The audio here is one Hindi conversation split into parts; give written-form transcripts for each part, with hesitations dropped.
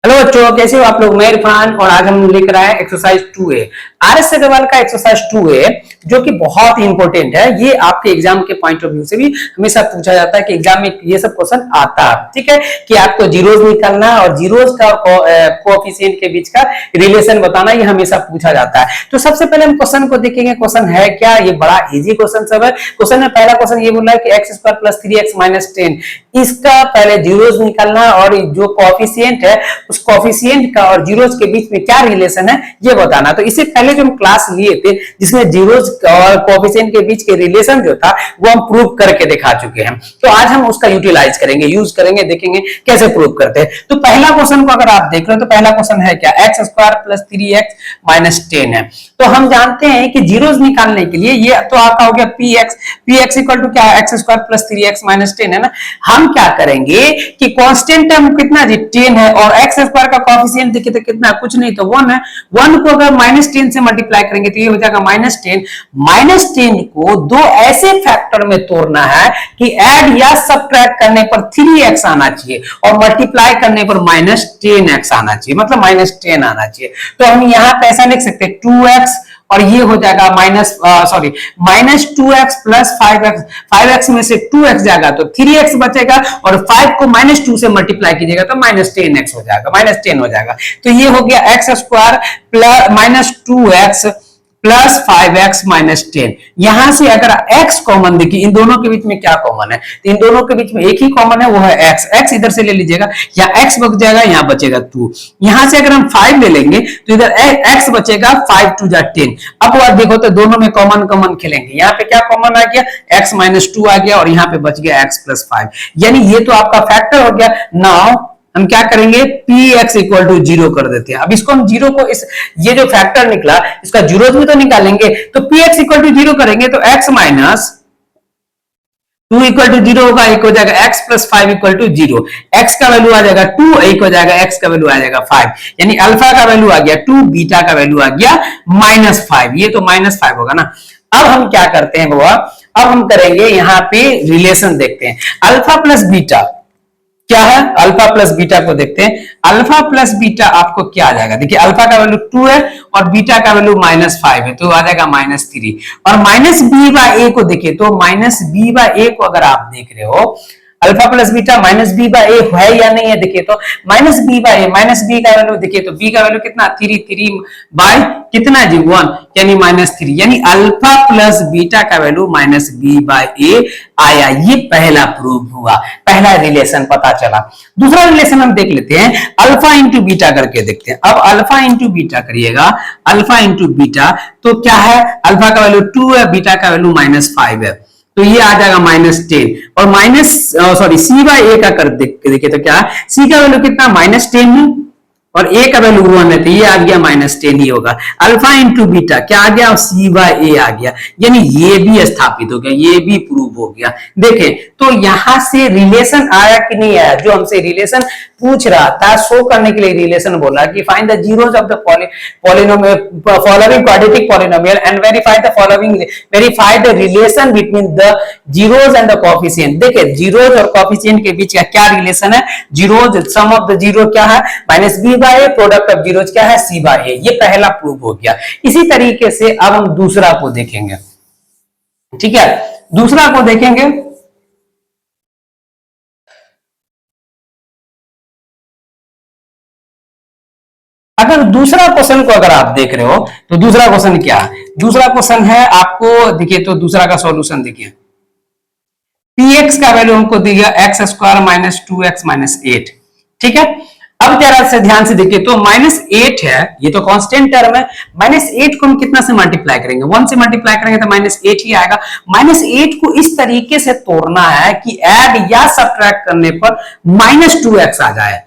हेलो बच्चों, कैसे हो आप लोग। मैं इरफान और आज हम लेकर आए एक्सरसाइज 2A। आर.एस. अग्रवाल का एक्सरसाइज 2A जो कि बहुत ही इंपॉर्टेंट है। ये आपके एग्जाम के पॉइंट ऑफ व्यू से भी हमेशा पूछा जाता है कि एग्जाम में ये सब क्वेश्चन आता है। ठीक है कि आपको जीरोज निकालना और जीरोज का कोएफिशिएंट के बीच का रिलेशन बताना, ये हमेशा पूछा जाता है। तो सबसे पहले हम क्वेश्चन को देखेंगे। क्वेश्चन है क्या, ये बड़ा इजी क्वेश्चन सब है। क्वेश्चन में पहला क्वेश्चन ये बोल रहा है कि x square plus 3x minus 10, इसका पहले जीरोज निकालना और जो कोएफिशिएंट है उस कोएफिशिएंट का और जीरोज के बीच में क्या रिलेशन है ये बताना। तो इससे पहले जो हम क्लास लिए थे जिसमें जीरोज और कोएफिशिएंट के बीच के रिलेशन जो था वो हम प्रूव करके दिखा चुके हैं। तो आज हम उसका यूटिलाइज करेंगे, यूज करेंगे, देखेंगे कैसे प्रूव करते हैं। तो पहला क्वेश्चन को अगर आप देख रहे हो तो पहला क्वेश्चन है क्या, x square plus 3x minus 10 है। तो हम जानते हैं कि जीरोज निकालने के लिए ये तो आपका हो गया px इक्वल टू क्या, x square plus 3x minus 10 है ना। हम क्या करेंगे कि कांस्टेंट टर्म कितना जी 10 है और एक्स स्क्वायर का कोएफिशिएंट देखिए तो कितना, कुछ नहीं तो 1 है। 1 को अगर -10 से मल्टीप्लाई करेंगे तो ये हो जाएगा -10। -10 को दो ऐसे फैक्टर में तोड़ना है कि ऐड या सब्ट्रैक्ट करने पर 3x आना चाहिए और मल्टीप्लाई करने पर -10x आना चाहिए, मतलब -10 आना चाहिए। तो हम यहां पे ऐसा लिख सकते हैं 2x और ये हो जाएगा -2x प्लस 5x। 5x में से 2x जाएगा तो 3x बचेगा और 5 को -2 से मल्टीप्लाई कीजिएगा तो -10x हो जाएगा, -10 हो जाएगा। तो ये हो गया x square plus -2x plus 5x minus 10। यहां से अगर x कॉमन देखिए, इन दोनों के बीच में क्या कॉमन है, तो इन दोनों के बीच में एक ही कॉमन है, वो है x। x इधर से ले लीजिएगा, यहाँ x बच जाएगा, यहाँ बचेगा 2। यहां से अगर हम 5 ले लेंगे तो इधर x बचेगा, 5 2 जा 10। अब बात देखो तो दोनों में कॉमन खेलेंगे। यहाँ पे क्या कॉमन आ गया, x माइनस 2 आ गया और यहाँ पे बच गया x प्लस 5, यानी ये तो आपका फैक्टर हो गया। नाउ हम क्या करेंगे, px इक्वल टू 0 कर देते हैं। अब इसको हम 0 को ये जो फैक्टर निकला इसका जीरोज भी तो निकालेंगे। तो px इक्वल टू 0 करेंगे तो x माइनस 2 इक्वल टू 0 होगा, एक हो जाएगा x plus 5 equal to 0। x का वैल्यू आ जाएगा 2, एक हो जाएगा x का वैल्यू आ जाएगा 5, यानी अल्फा का वैल्यू आ गया 2, बीटा का वैल्यू आ गया -5। ये तो -5 होगा ना। अब हम क्या करते हैं बाबा, अब हम करेंगे यहाँ पे रिलेशन देखते हैं। अल्फा प्लस बीटा क्या है, अल्फा प्लस बीटा को देखते हैं। अल्फा प्लस बीटा आपको क्या आ जाएगा, देखिए अल्फा का वैल्यू 2 है और बीटा का वैल्यू -5 है, तो आ जाएगा -3। और -b/a को देखिए तो -b/a को अगर आप देख रहे हो, अल्फा प्लस बीटा -b/a है या नहीं है, देखिए तो -b का वैल्यू देखिए तो b का वैल्यू कितना 3 बाय कितना जी 1, यानी -3, यानी अल्फा प्लस बीटा का वैल्यू -b/a आया। ये पहला प्रूव हुआ, पहला रिलेशन पता चला। दूसरा रिलेशन हम देख लेते हैं, अल्फा इंटू बीटा करके देखते हैं। अब अल्फा इंटू बीटा करिएगा, अल्फा इंटू बीटा तो क्या है, अल्फा का वैल्यू 2 है, बीटा का वैल्यू -5 है, तो ये आ जाएगा -10 और c/a का कर देखिए तो क्या है, c का वैल्यू कितना -10 है और a का वैल्यू 1 है, तो ये आ गया -10 ही होगा। अल्फा इंटू बीटा क्या आ गया, c/a आ गया, यानी ये भी स्थापित हो गया, ये भी प्रूव हो गया। देखें तो यहां से रिलेशन आया कि नहीं आया, जो हमसे रिलेशन पूछ रहा था, शो करने के लिए रिलेशन बोला कि find the zeros of the polynomial following quadratic polynomial and verify the relation between the zeros and the coefficient. देखिए जीरोज और कोएफिशिएंट के बीच का क्या रिलेशन है, zeros sum of the zero क्या है -b/a, प्रोडक्ट ऑफ जीरोज क्या है c/a। ये पहला प्रूव हो गया। इसी तरीके से अब हम दूसरा को देखेंगे, ठीक है, दूसरा को देखेंगे। अगर दूसरा क्वेश्चन को अगर आप देख रहे हो तो दूसरा क्वेश्चन क्या है, दूसरा क्वेश्चन है आपको देखिए तो दूसरा का सॉल्यूशन देखिए, px का वैल्यू हमको दिया x square minus 2x minus 8। ठीक है, अब जरा से ध्यान से देखिए तो -8 है, ये तो कांस्टेंट टर्म है। -8 को हम कितना से मल्टीप्लाई करेंगे, 1 से मल्टीप्लाई करेंगे तो -8 ही आएगा। -8 को इस तरीके से तोड़ना है कि ऐड या सब्ट्रैक्ट करने पर -2x आ जाए,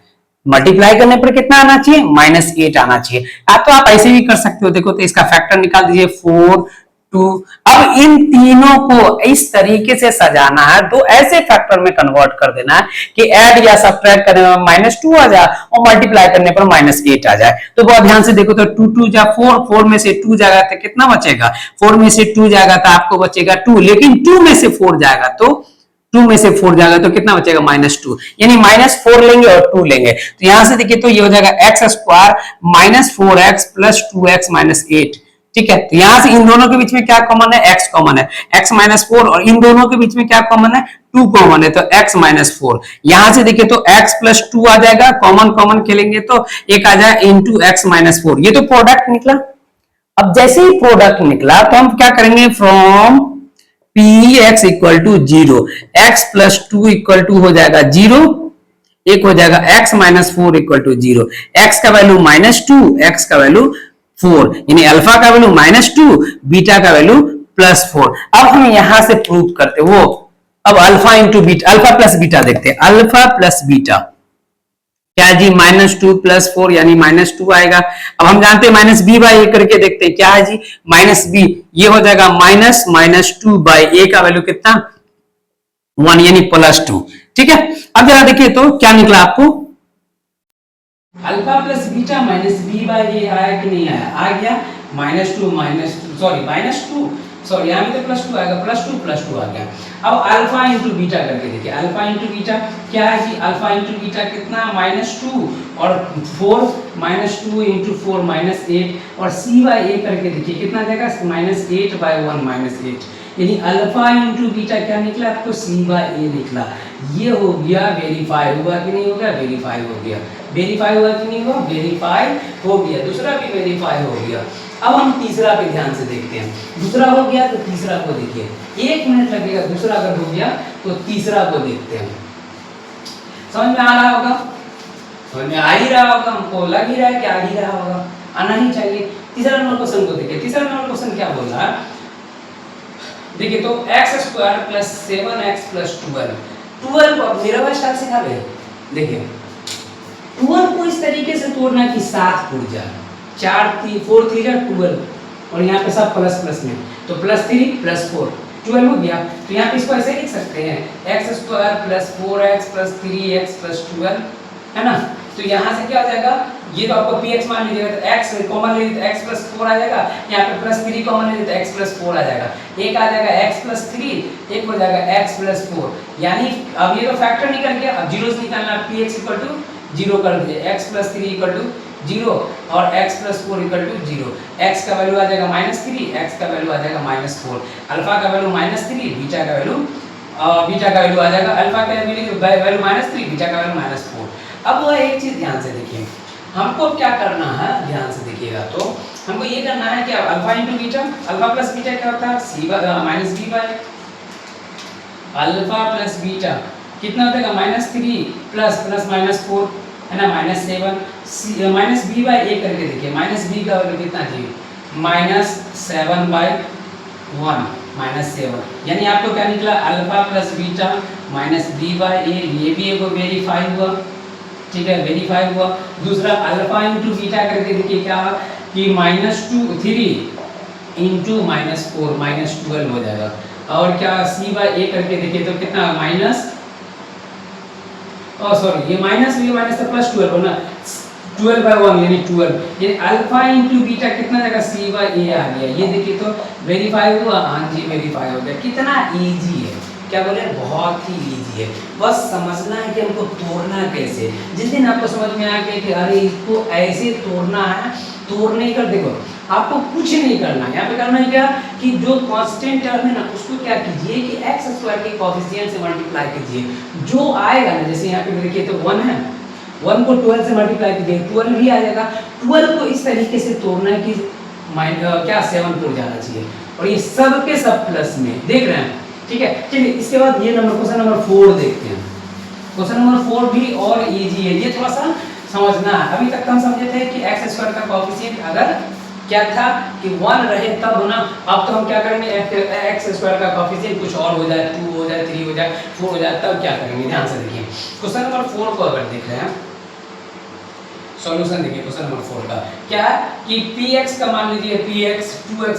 मल्टीप्लाई करने पर कितना आना चाहिए, -8 आना चाहिए। तो आप ऐसे भी कर सकते हो, देखो तो इसका फैक्टर निकाल दीजिए 4 2। अब इन तीनों को इस तरीके से सजाना है, दो ऐसे फैक्टर में कन्वर्ट कर देना है कि ऐड या सब्ट्रैक्ट करने में -2 आ जाए और मल्टीप्लाई करने पर -8 आ जाए। तो बहुत ध्यान से देखो तो 2 2 जा 4, 4 में से 2 जाएगा तो कितना बचेगा, 4 में से 2 जाएगा तो आपको बचेगा 2, लेकिन 2 में से 4 जाएगा तो 2 में से 4 जाएगा तो कितना बचेगा -2, यानी -4 लेंगे और 2 लेंगे। तो यहां से देखिए तो ये हो जाएगा x square -4x plus 2x minus 8। ठीक है, तो यहां से इन दोनों के बीच में क्या कॉमन है, x कॉमन है, x -4, और इन दोनों के बीच में क्या कॉमन है, 2 कॉमन है, तो x -4। यहां से देखिए तो x प्लस 2 आ जाएगा, कॉमन कॉमन खेलेंगे तो एक आ जाएगा इंटू x -4, ये तो प्रोडक्ट निकला। अब जैसे ही प्रोडक्ट निकला तो हम क्या करेंगे, from P X equal to 0, X plus 2 equal to हो जाएगा 0, एक हो जाएगा x -4 इक्वल टू 0, x का वैल्यू -2, x का वैल्यू 4, यानी अल्फा का वैल्यू -2, बीटा का वैल्यू +4। अब हम यहां से प्रूव करते वो, अब alpha into beta, alpha plus beta देखते हैं, अल्फा प्लस बीटा क्या जी, -2 + 4 यानी -2 आएगा। अब हम जानते हैं -b/a करके देखते हैं क्या है जी, -b, ये हो जाएगा -2/a का वैल्यू कितना, 1 यानी +2। ठीक है, अब जरा देखिए तो क्या निकला आपको, अल्फा प्लस बीटा -b/a आया कि नहीं आया, आ गया, -2 यहाँ भी तो +2 आएगा, +2 आ गया। अब अल्फा इंटू बीटा करके देखिए, अल्फा इंटू बीटा क्या है जी, अल्फा इंटू बीटा कितना, -2 और 4, -2 इंटू 4 -8, और c/a करके देखिए कितना देगा, -8/1 -8, यानी अल्फा इंटू बीटा क्या निकला आपको, c/a निकला। ये हो गया, वेरीफाई हुआ कि नहीं होगा, वेरीफाई हो गया, वेरीफाई हुआ कि नहीं हुआ, वेरीफाई हो गया, दूसरा भी वेरीफाई हो गया। अब हम तीसरा पे ध्यान से देखते हैं, दूसरा हो गया तो तीसरा को देखिए, 1 मिनट लगेगा, दूसरा अगर हो गया तो तीसरा को देखते हैं। समझ में आ रहा होगा, समझ में आ ही रहा होगा, हमको लग ही रहा है कि आ ही रहा होगा, आना ही चाहिए। तीसरा नंबर क्वेश्चन को देखिए, तीसरा नंबर क्वेश्चन क्या बोल रहा है, देखिए तो x² + 7x + 12 को निरवय स्टाइल सिखा रहे हैं। देखिए 12 को इस तरीके से तोड़ना कि 7 टूट जाए, 4 3 12, और यहाँ पे सब प्लस प्लस में, तो +3 + 4 12 हो गया। तो यहाँ पे इसको ऐसे लिख सकते हैं, x² + 4x + 3x + 12, है ना। तो यहाँ से क्या हो जाएगा, ये तो आपको px मान लीजिएगा, तो x कॉमन ले लीजिए तो x + 4 आ जाएगा, यहाँ पे +3 कॉमन ले लीजिए तो x + 4 आ जाएगा, एक आ जाएगा x + 3, एक हो जाएगा x + 4, यानी अब ये तो फैक्टर निकल गया। अब जीरोस निकालना, px = 0 कर दीजिए, x + 3 = 0 और x + 4 = 0, x का वैल्यू आ जाएगा -3, x का वैल्यू आ जाएगा -4, अल्फा का वैल्यू -3, बीटा का वैल्यू आ जाएगा, अल्फा का वैल्यू -3, बीटा का वैल्यू -4। अब वह एक चीज ध्यान से देखिए, हमको क्या करना है, ध्यान से देखिएगा तो हमको ये करना है कि alpha into beta, alpha plus beta क्या होता है, -b/, अल्फा प्लस बीटा कितना होता है, -3 प्लस -4 है ना, -7, -b/a करके देखिए, -b का वैल्यू कितना थी, -7/1 -7, यानी आपको क्या निकला, अल्फा प्लस बीटा -b/a, ये भी एक वेरीफाई हुआ। ठीक है, वेरीफाई हुआ। दूसरा अल्फा इंटू बीटा करके देखिए क्या कि -3 इंटू -4 -12 हो जाएगा, और क्या c/a करके देखिए तो कितना ये माइनस तो +12 हो ना, 12/1 यानी 12, यानी अल्फा इंटू बीटा कितना जाएगा, c/a आ गया। ये देखिए तो वेरीफाई हुआ, हाँ जी वेरीफाई हो गया। कितना इजी है, क्या बोले, बहुत ही इजी है, बस समझना है कि हमको तोड़ना कैसे। जिस दिन आपको समझ में आ गया कि अरे इसको ऐसे तोड़ना है, तोड़ने का देखो आपको कुछ नहीं करना है, यहाँ पे करना है क्या कि जो कांस्टेंट टर्म है ना उसको क्या कीजिए कि x² के कोएफिशिएंट से मल्टीप्लाई कीजिए, जो आएगा ना, जैसे यहाँ पे देखिए तो 1 है, 1 को 12 से मल्टीप्लाई कीजिए 12 भी आ जाएगा। 12 को इस तरीके से तोड़ना है कि क्या 7 टूट जाना चाहिए, और ये सब के सब प्लस में देख रहे हैं। ठीक है, चलिए इसके बाद ये क्वेश्चन नंबर 4 देखते हैं। क्वेश्चन नंबर 4 भी और इजी है, ये थोड़ा सा समझना है। अभी तक हम समझे थे कि x² का कोएफिशिएंट अगर क्या था कि 1 रहे तब होना, अब तो हम क्या करेंगे, x² का कोएफिशिएंट कुछ और हो जाए, 2 हो जाए, 3 हो जाए, 4 हो जाए, तब क्या करेंगे, ध्यान से देखिए। क्वेश्चन नंबर 4 को अगर देख रहे हैं, सॉल्यूशन देखिए क्वेश्चन नंबर 4 का क्या कि px का मान लीजिए px 2x² -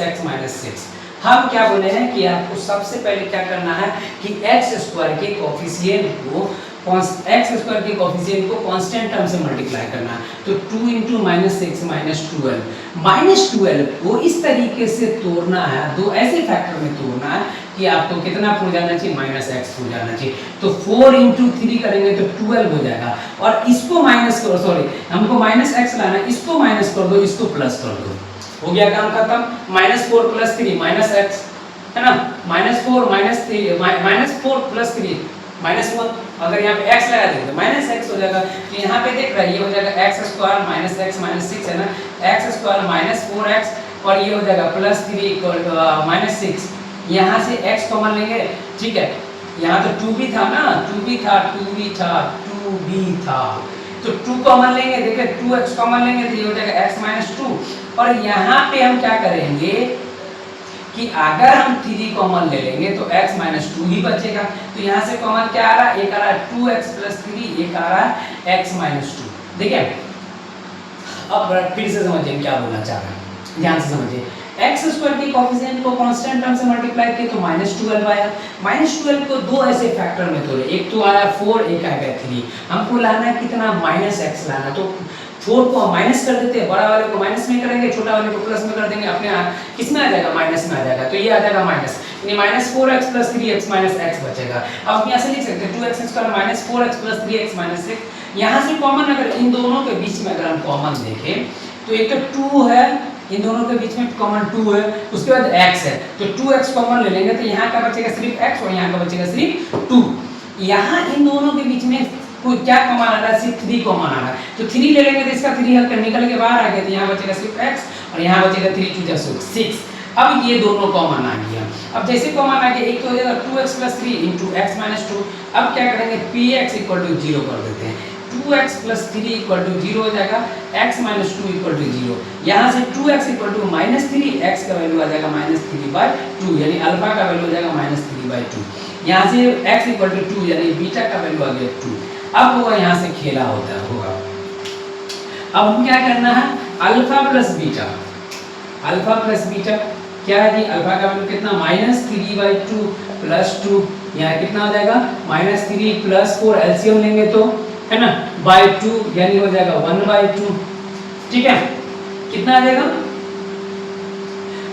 x - 6। हम क्या बोले हैं कि आपको सबसे पहले क्या करना है कि x² के कोएफिशिएंट को एक्स स्क्वायर के कोफिशिएंट को कांस्टेंट टर्म से मल्टीप्लाई करना है। तो 2 इंटू -6 -12 को इस तरीके से तोड़ना है, दो ऐसे फैक्टर में तोड़ना है कि आपको कितना पुर जाना चाहिए, -x पुर जाना चाहिए। तो 4 इंटू 3 करेंगे तो 12 हो जाएगा, और इसको माइनस करो, सॉरी हमको -x लाना है, इसको माइनस कर दो, इसको प्लस कर दो, हो गया काम खत्म। -4 + 3 -x है ना, -4 + 3 -1, अगर यहाँ पे x लगा देंगे तो -x हो जाएगा। तो यहाँ पे देख रहा है ये हो जाएगा x² -x -6 है ना, x² -4x, और ये हो जाएगा +3 = -6। यहाँ से x कॉमन लेंगे, ठीक है, यहाँ तो 2 भी था ना, 2 भी था, तो 2 कॉमन लेंगे, देखिए 2x कॉमन लेंगे तो ये हो जाएगा x - 2। और यहाँ पे हम क्या करेंगे कि अगर हम 3 कॉमन ले लेंगे तो x - 2 ही बचेगा। तो यहाँ से कॉमन क्या आ रहा है, एक आ रहा है 2x + 3, एक आ रहा है x - 2। देखिए अब फिर से समझिए क्या बोलना चाह रहा है, ध्यान से समझिए। x स्क्वायर के कोफिशिएंट को कांस्टेंट टर्म से मल्टीप्लाई किए तो -12 आया। -12 को दो ऐसे फैक्टर में तोड़े, एक तो आया 4, एक आया 3। हमको लाना है कितना, -x लाना। तो 4 को हम माइनस कर देते हैं, बड़ा वाले को माइनस में करेंगे, छोटा वाले को प्लस में कर देंगे, अपने किस में आ जाएगा, माइनस में आ जाएगा। तो ये आ जाएगा माइनस, यानी -4x + 3x - x बचेगा। अब हम यहाँ से लिख सकते हैं 2x² -4x + 3x - 6। यहाँ से कॉमन अगर इन दोनों के बीच में अगर हम कॉमन देखें तो एक तो 2 है, इन दोनों के बीच में कॉमन 2 है, उसके बाद x है, तो 2x कॉमन ले लेंगे तो यहाँ का बचेगा सिर्फ x और यहाँ का बचेगा सिर्फ 2। यहाँ इन दोनों के बीच में कोई क्या कॉमन आ रहा है, सिर्फ 3 कॉमन आ रहा है, तो 3 ले लेंगे तो इसका 3 हल कर निकल के बाहर आ गया, तो यहाँ बचेगा सिर्फ x और यहाँ बचेगा 3 × 2 = 6। अब ये दोनों कॉमन आ गया। अब जैसे कॉमन आ गया, एक तो हो जाएगा 2x + 3 × x - 2। अब क्या करेंगे, px = 0 कर देते हैं, 2x + 3 = 0 हो जाएगा, x - 2 = 0। यहाँ से 2x = -3, x का वैल्यू आ जाएगा -3/2, यानी अल्फा का वैल्यू हो जाएगा -3/2। यहाँ से x = 2, यानी बीटा का वैल्यू आ गया 2। अब होगा यहाँ से खेला होगा। अब हम क्या करना है, अल्फा प्लस बीटा क्या है जी, अल्फा का वैल्यू कितना, -3/2 + 2, यहाँ कितना हो जाएगा -3 + 4, एलसीएम लेंगे तो है ना /2, यानी हो जाएगा 1/2। ठीक है, कितना आ जाएगा,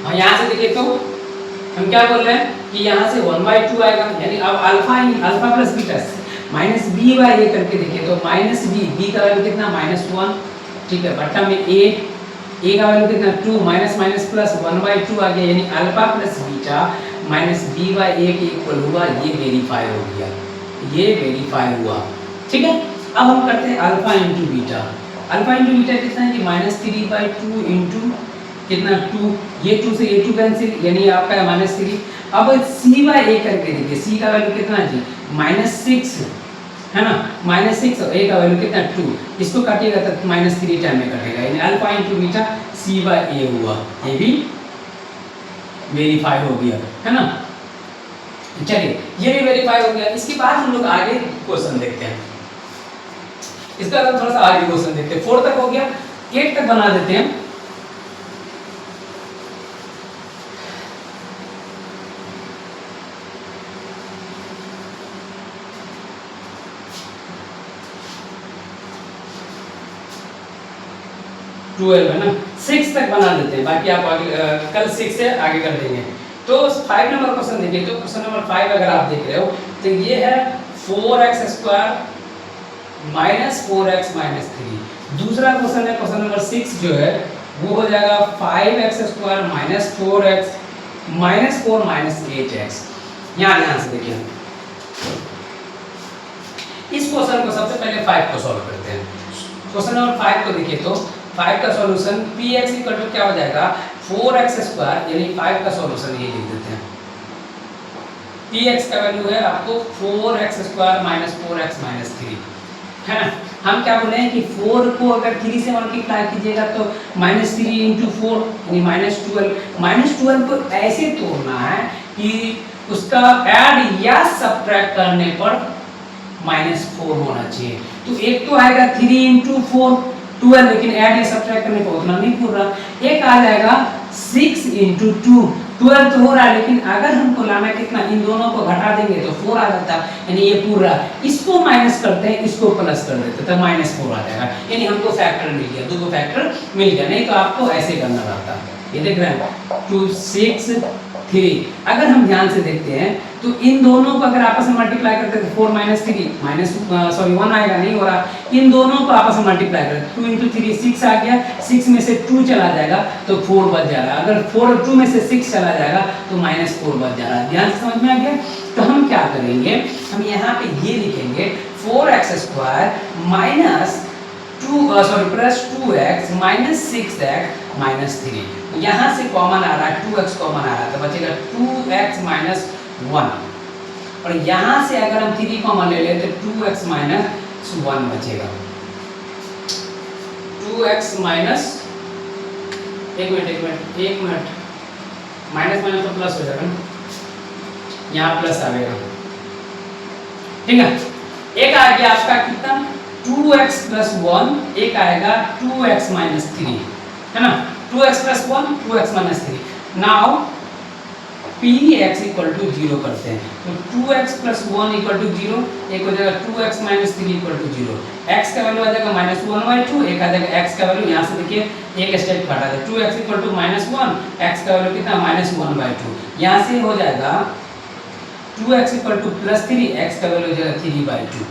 हाँ यहाँ से देखिए तो हम क्या बोल रहे हैं कि यहाँ से 1/2 आएगा, यानी अब अल्फा प्लस बीटा -b/a करके देखिए तो -b का वैल्यू कितना, -1, ठीक है, बट्टा में a का वैल्यू कितना 2, माइनस प्लस 1/2 आ गया, यानी अल्फा प्लस बीटा -b/a के इक्वल हुआ। ये वेरीफाई हो गया, ये वेरीफाई हुआ। ठीक है, अब हम करते हैं alpha into beta. Alpha into beta कितना है कि -3/2 इंटू कितना 2, ये 2 से ये 2 कैंसिल, यानी आपका है -3। अब c/a करके देखिए, c का वैल्यू कितना है जी -6 है ना, -6 और a का वैल्यू कितना 2, इसको काटिएगा तो -3 टाइम में कटेगा, यानी अल्फा इंटू बीटा c/a हुआ। ये भी वेरीफाई हो गया है ना। चलिए ये भी वेरीफाई हो गया। इसके बाद हम लोग आगे क्वेश्चन देखते हैं, इसका थोड़ा सा आगे क्वेश्चन देखते हैं। 4 तक हो गया, 8 तक बना देते हैं। ट्वेल्व है ना, 6 तक बना देते हैं, बाकी आप आगे कल 6 से आगे कर देंगे। तो 5 नंबर क्वेश्चन देखिए, तो क्वेश्चन नंबर 5 अगर आप देख रहे हो तो ये है 4x² -4x - 3। दूसरा क्वेश्चन है क्वेश्चन नंबर 6 जो है वो हो जाएगा 5x² -4x -4 -8x। यहाँ ध्यान से देखिए, इस क्वेश्चन को सबसे पहले 5 को सॉल्व करते हैं। क्वेश्चन नंबर 5 को देखिए तो 5 का सॉल्यूशन px = क्या हो जाएगा 4x², यानी 5 का सॉल्यूशन ये लिख देते हैं। px का वैल्यू है आपको 4x² -4x - 3 है ना। हम क्या बोले हैं कि 4 को अगर 3 से मल्टीप्लाई कीजिएगा तो -3 × 4 यानी -12 को ऐसे तोड़ना है कि उसका ऐड या सब्ट्रैक्ट करने पर -4 होना चाहिए। तो एक तो आएगा 3 × 4 12, लेकिन ऐड या सब्ट्रैक्ट करने पर उतना नहीं पूरा। एक आ जाएगा 6 × 2 12 तो हो रहा है, लेकिन अगर हमको लाना कितना, इन दोनों को घटा देंगे तो 4 आ जाता, यानी ये पूरा, इसको माइनस करते हैं, इसको प्लस कर देते तो -4 आ जाएगा, यानी हमको फैक्टर मिल गया, दो फैक्टर मिल गया। नहीं तो आपको ऐसे करना रहता। ये देख रहे हैं 2 6 3। अगर हम ध्यान से देखते हैं तो इन दोनों को अगर आपस में मल्टीप्लाई करते हैं तो 4 3 1 आएगा, नहीं हो रहा। इन दोनों को आपस में मल्टीप्लाई करते 2 × 3 6 आ गया, 6 में से 2 चला जाएगा तो 4 बच जा रहा है। अगर 4 और 2 में से 6 चला जाएगा तो -4 बच जा रहा है। ध्यान से समझ में आ गया। तो हम क्या करेंगे, हम यहाँ पे ये लिखेंगे 4x² plus 2x minus 6x minus 3। यहाँ से कॉमन आ रहा है, 2x कॉमन आ रहा है तो बचेगा 2x माइनस 1, और यहाँ से अगर हम 3 कॉमन ले लेते तो 2x माइनस 1 बचेगा। 2x माइनस, एक मिनट, माइनस तो प्लस हो जाएगा, यहाँ प्लस आएगा, ठीक है। एक आ गया आपका कितना 2x प्लस 1, एक आएगा 2x माइनस 3, है ना। 2x plus 1 2x minus 3। Now px equal to 0 करते हैं तो 2x प्लस 1 इक्वल टू 0, एक हो जाएगा 2x minus 3 equal to 0। x का वैल्यू आ जाएगा -1/2, एक आ जाएगा x का वैल्यू, यहाँ से देखिए एक स्टेप घटा दे, 2x इक्वल टू -1, x का वैल्यू कितना -1/2, यहाँ से हो जाएगा 2x equal two plus 3, x का वैल्यू हो जाएगा 3/2।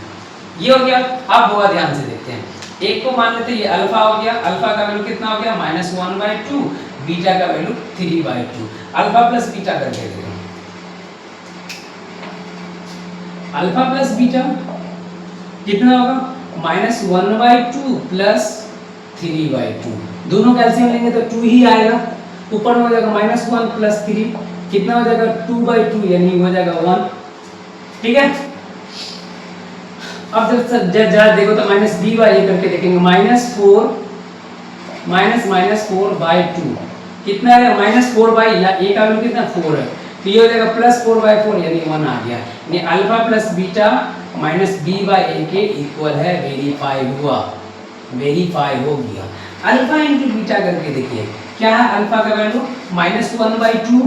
ये हो गया। अब होगा, ध्यान से देखते हैं, एक को मान लेते हैं ये अल्फा हो गया, अल्फा का वैल्यू कितना हो गया -1/2, बीटा का वैल्यू 3/2। अल्फा प्लस बीटा करके देखो, अल्फा प्लस बीटा कितना होगा -1/2 प्लस 3/2। दोनों कैल्सियम लेंगे तो 2 ही आएगा, ऊपर में हो जाएगा -1 प्लस 3, कितना हो जाएगा 2/2, यानी हो जाएगा 1, ठीक है। अब जब जरा देखो तो -b/a करके देखेंगे, -4 -4/2 कितना है, -4/, या a का वैल्यू कितना 4 है, तो ये हो जाएगा +4/4, यानी 1 आ गया। यानी अल्फा प्लस बीटा -b/a के इक्वल है, वेरीफाई हुआ, वेरीफाई हो गया। अल्फा इंटू बीटा करके देखिए क्या है, अल्फा का वैल्यू -1/2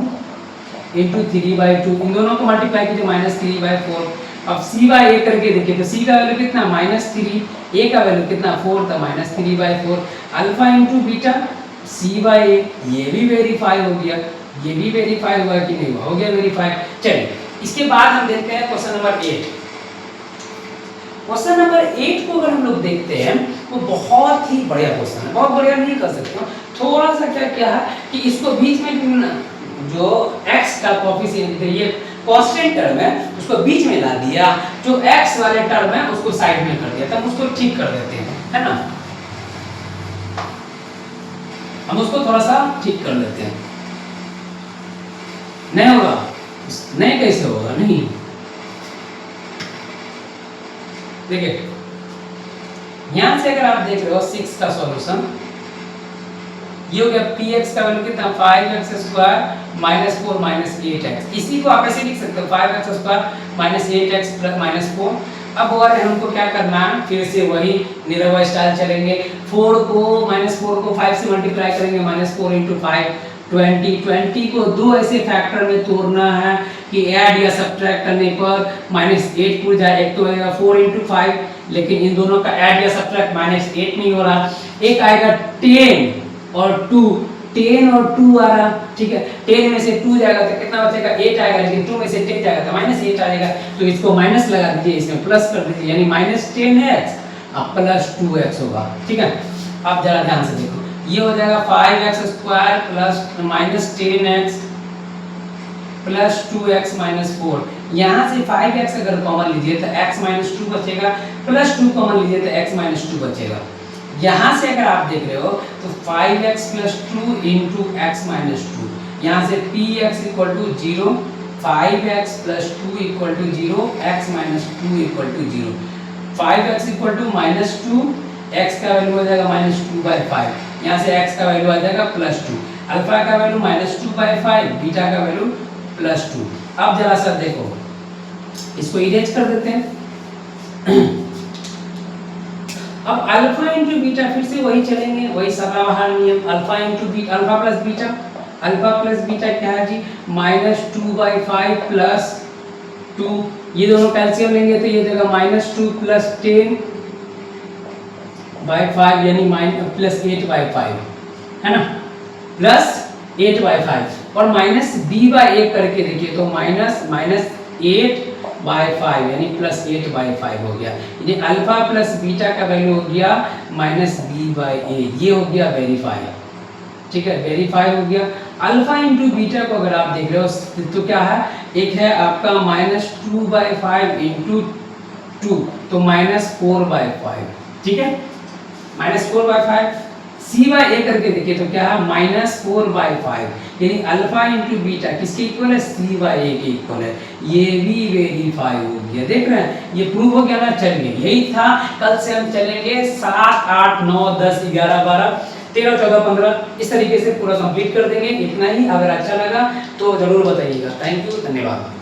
इंटू 3/2, इन दोनों को मल्टीप्लाई कीजिए -3/4। अब c/a करके देखिए तो c का वैल्यू कितना -3, a का वैल्यू कितना 4, तो -3/4। अल्फा इंटू बीटा c/a, ये भी वेरीफाई हो गया, ये भी वेरीफाई हुआ कि नहीं हुआ, हो गया वेरीफाई। चलिए इसके बाद हम देखते हैं क्वेश्चन नंबर 8। क्वेश्चन नंबर 8 को अगर हम लोग देखते हैं वो बहुत ही बढ़िया क्वेश्चन है, बहुत बढ़िया नहीं कर सकते, थोड़ा सा क्या है कि इसको बीच में जो x का कोएफिशिएंट ये कांस्टेंट टर्म है उसको बीच में ला दिया, जो x वाले टर्म है उसको साइड में कर दिया, तब उसको ठीक कर देते हैं, है ना। हम उसको थोड़ा सा ठीक कर लेते हैं। नहीं होगा, नहीं कैसे होगा, नहीं देखिए यहां से अगर आप देख रहे हो 6 का सॉल्यूशन, ये हो गया px का वैल्यू कितना 5x² -4 -8x। इसी को आप ऐसे लिख सकते हो 5x² -8x -4। अब और हमको क्या करना है, फिर से वही निरवा स्टाइल चलेंगे। 4 को -4 को 5 से मल्टीप्लाई करेंगे, -4 × 5 20 को दो ऐसे फैक्टर में तोड़ना है कि ऐड या सब्ट्रैक्ट करने पर -8 पूरा जाए, एक तो आएगा 4 × 5, लेकिन इन दोनों का ऐड या सब्ट्रैक्ट -8 नहीं हो रहा। एक आएगा 10 और 2, 10 और 2 आ रहा, ठीक है। 10 में से 2 जाएगा तो कितना बचेगा 8 आएगा, लेकिन 2 में से 10 जाएगा तो -8 आएगा, तो इसको माइनस लगा दीजिए, इसमें प्लस कर दीजिए, यानी -10x अब +2x होगा, ठीक है। अब जरा ध्यान से देखो, ये हो जाएगा 5x² -10x प्लस 2x -4। यहाँ से 5x अगर कॉमन लीजिए तो x -2 बचेगा, प्लस 2 कॉमन लीजिए तो x -2 बचेगा। यहाँ से अगर आप देख रहे हो तो 5x + 2 × x -2, यहाँ से px = 0, 5x + 2 = 0, x -2 = 0। 5x = -2, x का वैल्यू हो जाएगा -2/5, यहाँ से x का वैल्यू आ जाएगा +2, अल्फा का वैल्यू -2/5, बीटा का वैल्यू +2। अब जरा सा देखो, इसको इरेज कर देते हैं। अब अल्फा इंटू बीटा फिर से वही चलेंगे, वही सदाबहार नियम, alpha into beta, alpha plus beta alpha plus beta क्या है जी, -2/5 प्लस 2, ये दोनों कैल्सियम लेंगे तो ये देगा -2 प्लस 10/5 यानी प्लस 8/5 है ना, प्लस 8/5 और माइनस b/1 करके देखिए तो -8/5 यानी प्लस 8/5 हो गया। ये अल्फा प्लस बीटा का वैल्यू हो गया -b/a, ये हो गया वेरीफाई। ठीक है, वेरीफाई हो गया। अल्फा इंटू बीटा को अगर आप देख रहे हो तो क्या है, एक है आपका -2/5 इंटू 2 तो -4/5। ठीक है, -4/5 c/a करके देखिए तो क्या है -4/5 यानी अल्फा इंटू बीटा किसके इक्वल है, c/a के इक्वल है। ये भी वेरीफाई हो गया। देख रहे हैं, ये प्रूव हो गया ना। चलिए यही था, कल से हम चलेंगे 7, 8, 9, 10, 11, 12, 13, 14, 15 इस तरीके से पूरा कंप्लीट कर देंगे। इतना ही। अगर अच्छा लगा तो जरूर बताइएगा। थैंक यू, धन्यवाद।